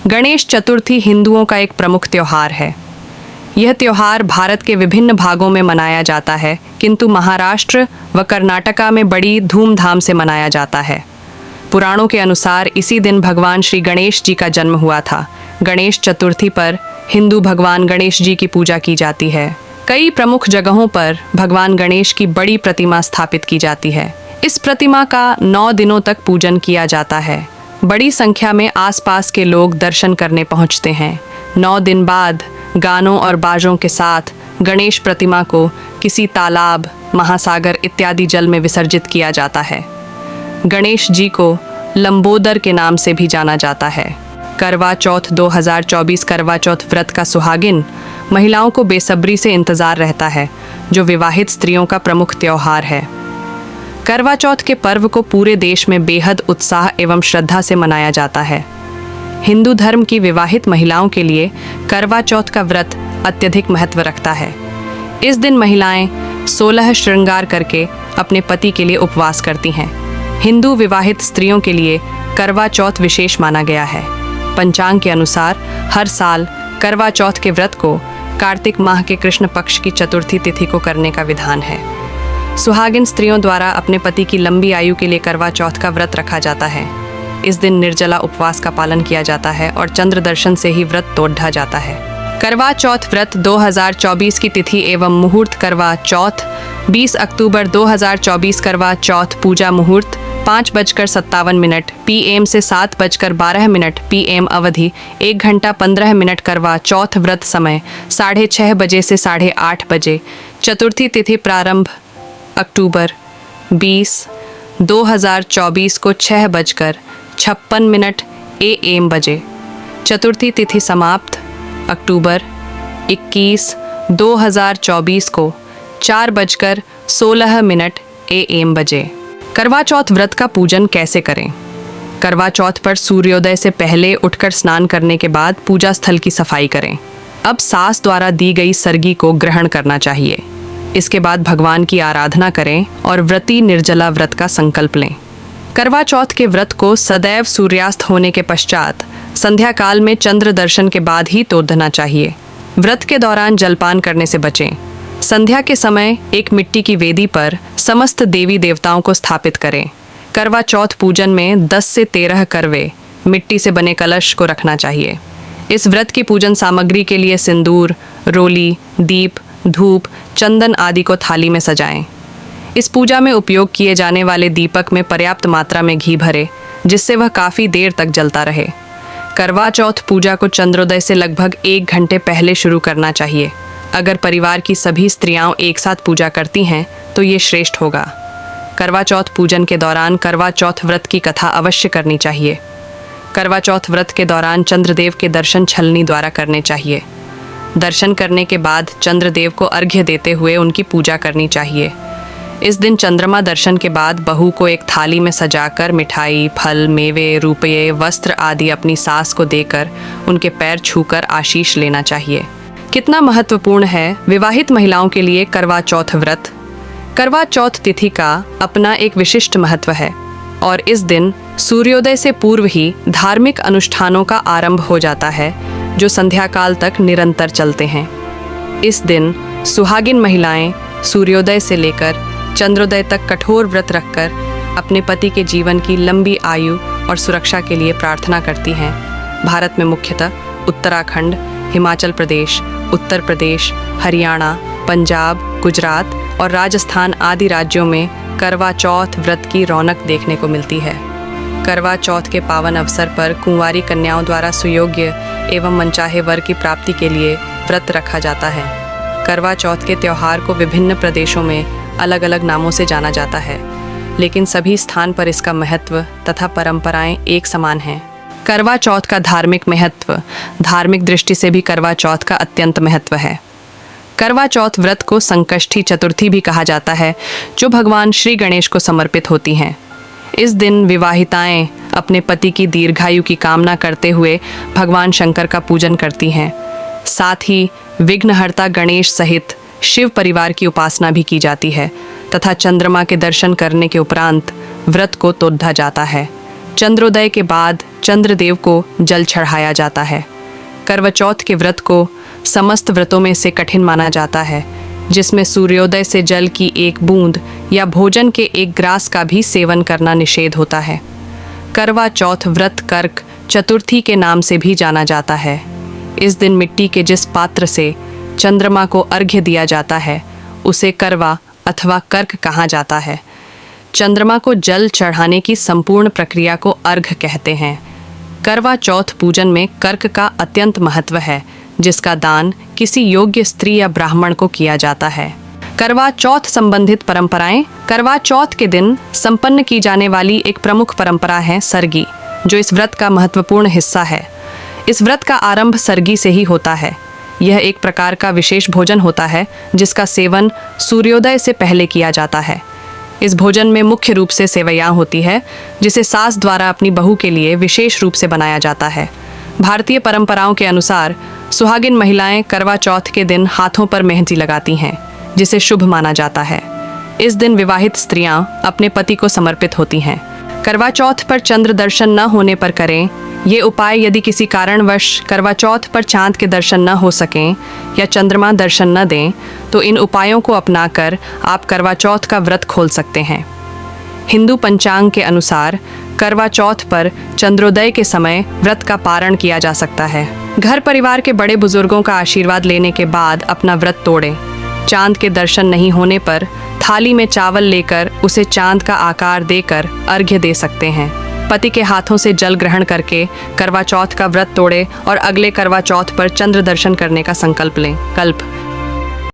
गणेश चतुर्थी हिंदुओं का एक प्रमुख त्योहार है। यह त्योहार भारत के विभिन्न भागों में मनाया जाता है, किंतु महाराष्ट्र व कर्नाटका में बड़ी धूमधाम से मनाया जाता है। पुराणों के अनुसार इसी दिन भगवान श्री गणेश जी का जन्म हुआ था। गणेश चतुर्थी पर हिंदू भगवान गणेश जी की पूजा की जाती है। कई प्रमुख जगहों पर भगवान गणेश की बड़ी प्रतिमा स्थापित की जाती है। इस प्रतिमा का 9 दिनों तक पूजन किया जाता है। बड़ी संख्या में आसपास के लोग दर्शन करने पहुंचते हैं। 9 दिन बाद गानों और बाजों के साथ गणेश प्रतिमा को किसी तालाब, महासागर इत्यादि जल में विसर्जित किया जाता है। गणेश जी को लंबोदर के नाम से भी जाना जाता है। करवा चौथ 2024 करवा चौथ व्रत का सुहागिन महिलाओं को बेसब्री से इंतजार रहता है, जो विवाहित स्त्रियों का प्रमुख त्योहार है। करवा चौथ के पर्व को पूरे देश में बेहद उत्साह एवं श्रद्धा से मनाया जाता है। हिंदू धर्म की विवाहित महिलाओं के लिए करवा चौथ का व्रत अत्यधिक महत्व रखता है। इस दिन महिलाएं 16 श्रृंगार करके अपने पति के लिए उपवास करती हैं। हिंदू विवाहित स्त्रियों के लिए करवा चौथ विशेष माना गया है। पंचांग के अनुसार हर साल करवा चौथ के व्रत को कार्तिक माह के कृष्ण पक्ष की चतुर्थी तिथि को करने का विधान है। सुहागिन स्त्रियों द्वारा अपने पति की लंबी आयु के लिए करवा चौथ का व्रत रखा जाता है। इस दिन निर्जला उपवास का पालन किया जाता है और चंद्र दर्शन से ही व्रत तोड़ा जाता है। करवा चौथ व्रत 2024 की तिथि एवं मुहूर्त करवा चौथ 20 अक्टूबर 2024 करवा चौथ पूजा मुहूर्त 5:57 PM से 7:12 PM अवधि 1 घंटा 15 मिनट। करवा चौथ व्रत समय 6:30 बजे से 8:30 बजे। चतुर्थी तिथि प्रारंभ अक्टूबर 20, 2024 को 6:56 AM बजे। चतुर्थी तिथि समाप्त अक्टूबर 21, 2024 को 4:16 AM बजे। करवा चौथ व्रत का पूजन कैसे करें? करवा चौथ पर सूर्योदय से पहले उठकर स्नान करने के बाद पूजा स्थल की सफाई करें। अब सास द्वारा दी गई सरगी को ग्रहण करना चाहिए। इसके बाद भगवान की आराधना करें और व्रती निर्जला व्रत का संकल्प लें। करवा चौथ के व्रत को सदैव सूर्यास्त होने के पश्चात संध्या काल में चंद्र दर्शन के बाद ही तोड़ना चाहिए। व्रत के दौरान जलपान करने से बचें। संध्या के समय एक मिट्टी की वेदी पर समस्त देवी देवताओं को स्थापित करें। करवा चौथ पूजन में 10 से 13 करवे मिट्टी से बने कलश को रखना चाहिए। इस व्रत की पूजन सामग्री के लिए सिंदूर, रोली, दीप, धूप, चंदन आदि को थाली में सजाएं। इस पूजा में उपयोग किए जाने वाले दीपक में पर्याप्त मात्रा में घी भरें, जिससे वह काफ़ी देर तक जलता रहे। करवा चौथ पूजा को चंद्रोदय से लगभग 1 घंटे पहले शुरू करना चाहिए। अगर परिवार की सभी स्त्रियां एक साथ पूजा करती हैं तो ये श्रेष्ठ होगा। करवा चौथ पूजन के दौरान करवा चौथ व्रत की कथा अवश्य करनी चाहिए। करवा चौथ व्रत के दौरान चंद्रदेव के दर्शन छलनी द्वारा करने चाहिए। दर्शन करने के बाद चंद्रदेव को अर्घ्य देते हुए उनकी पूजा करनी चाहिए। इस दिन चंद्रमा दर्शन के बाद बहू को एक थाली में सजाकर मिठाई, फल, मेवे, रुपये, वस्त्र आदि अपनी सास को देकर उनके पैर छूकर आशीष लेना चाहिए। कितना महत्वपूर्ण है विवाहित महिलाओं के लिए करवा चौथ व्रत? करवा चौथ तिथि का अपना एक विशिष्ट महत्व है और इस दिन सूर्योदय से पूर्व ही धार्मिक अनुष्ठानों का आरंभ हो जाता है, जो संध्या काल तक निरंतर चलते हैं। इस दिन सुहागिन महिलाएं सूर्योदय से लेकर चंद्रोदय तक कठोर व्रत रखकर अपने पति के जीवन की लंबी आयु और सुरक्षा के लिए प्रार्थना करती हैं। भारत में मुख्यतः उत्तराखंड, हिमाचल प्रदेश, उत्तर प्रदेश, हरियाणा, पंजाब, गुजरात और राजस्थान आदि राज्यों में करवा चौथ व्रत की रौनक देखने को मिलती है। करवा चौथ के पावन अवसर पर कुंवारी कन्याओं द्वारा सुयोग्य एवं मनचाहे वर की प्राप्ति के लिए व्रत रखा जाता है। करवा चौथ के त्यौहार को विभिन्न प्रदेशों में अलग अलग नामों से जाना जाता है, लेकिन सभी स्थान पर इसका महत्व तथा परंपराएं एक समान हैं। करवा चौथ का धार्मिक महत्व। धार्मिक दृष्टि से भी करवा चौथ का अत्यंत महत्व है। करवा चौथ व्रत को संकष्टी चतुर्थी भी कहा जाता है, जो भगवान श्री गणेश को समर्पित होती हैं। इस दिन विवाहिताएं अपने पति की दीर्घायु की कामना करते हुए भगवान शंकर का पूजन करती हैं। साथ ही विघ्नहर्ता गणेश सहित शिव परिवार की उपासना भी की जाती है तथा चंद्रमा के दर्शन करने के उपरांत व्रत को तोड़ा जाता है। चंद्रोदय के बाद चंद्रदेव को जल चढ़ाया जाता है। करवा चौथ के व्रत को समस्त व्रतों में से कठिन माना जाता है, जिसमें सूर्योदय से जल की एक बूंद या भोजन के एक ग्रास का भी सेवन करना निषेध होता है। करवा चौथ व्रत कर्क चतुर्थी के नाम से भी जाना जाता है। इस दिन मिट्टी के जिस पात्र से चंद्रमा को अर्घ्य दिया जाता है उसे करवा अथवा कर्क कहा जाता है। चंद्रमा को जल चढ़ाने की संपूर्ण प्रक्रिया को अर्घ्य कहते हैं। करवा चौथ पूजन में कर्क का अत्यंत महत्व है, जिसका दान किसी योग्य स्त्री या ब्राह्मण को किया जाता है। करवा चौथ संबंधित परंपराएं। करवा चौथ के दिन संपन्न की जाने वाली एक प्रमुख परंपरा है सरगी, जो इस व्रत का महत्वपूर्ण हिस्सा है। इस व्रत का आरंभ सरगी से ही होता है। यह एक प्रकार का विशेष भोजन होता है जिसका सेवन सूर्योदय से पहले किया जाता है। इस भोजन में मुख्य रूप से सेवैयाँ होती है, जिसे सास द्वारा अपनी बहू के लिए विशेष रूप से बनाया जाता है। भारतीय परंपराओं के अनुसार सुहागिन महिलाएं करवा चौथ के दिन हाथों पर मेहंदी लगाती हैं, जिसे शुभ माना जाता है। इस दिन विवाहित स्त्रियां अपने पति को समर्पित होती हैं। करवा चौथ पर चंद्र दर्शन न होने पर करें। ये उपाय यदि किसी कारणवश करवा चौथ पर चांद के दर्शन न हो सकें या चंद्रमा दर्शन न दें, तो इन उपायों को अपनाकर आप करवा चौथ का व्रत खोल सकते हैं। हिंदू पंचांग के अनुसार करवा चौथ पर चंद्रोदय के समय व्रत का पारण किया जा सकता है। घर परिवार के बड़े बुजुर्गों का आशीर्वाद लेने के बाद अपना व्रत तोड़ें। चांद के दर्शन नहीं होने पर थाली में चावल लेकर उसे चांद का आकार देकर अर्घ्य दे सकते हैं। पति के हाथों से जल ग्रहण करके करवा चौथ का व्रत तोड़े और अगले करवा चौथ पर चंद्र दर्शन करने का संकल्प लें।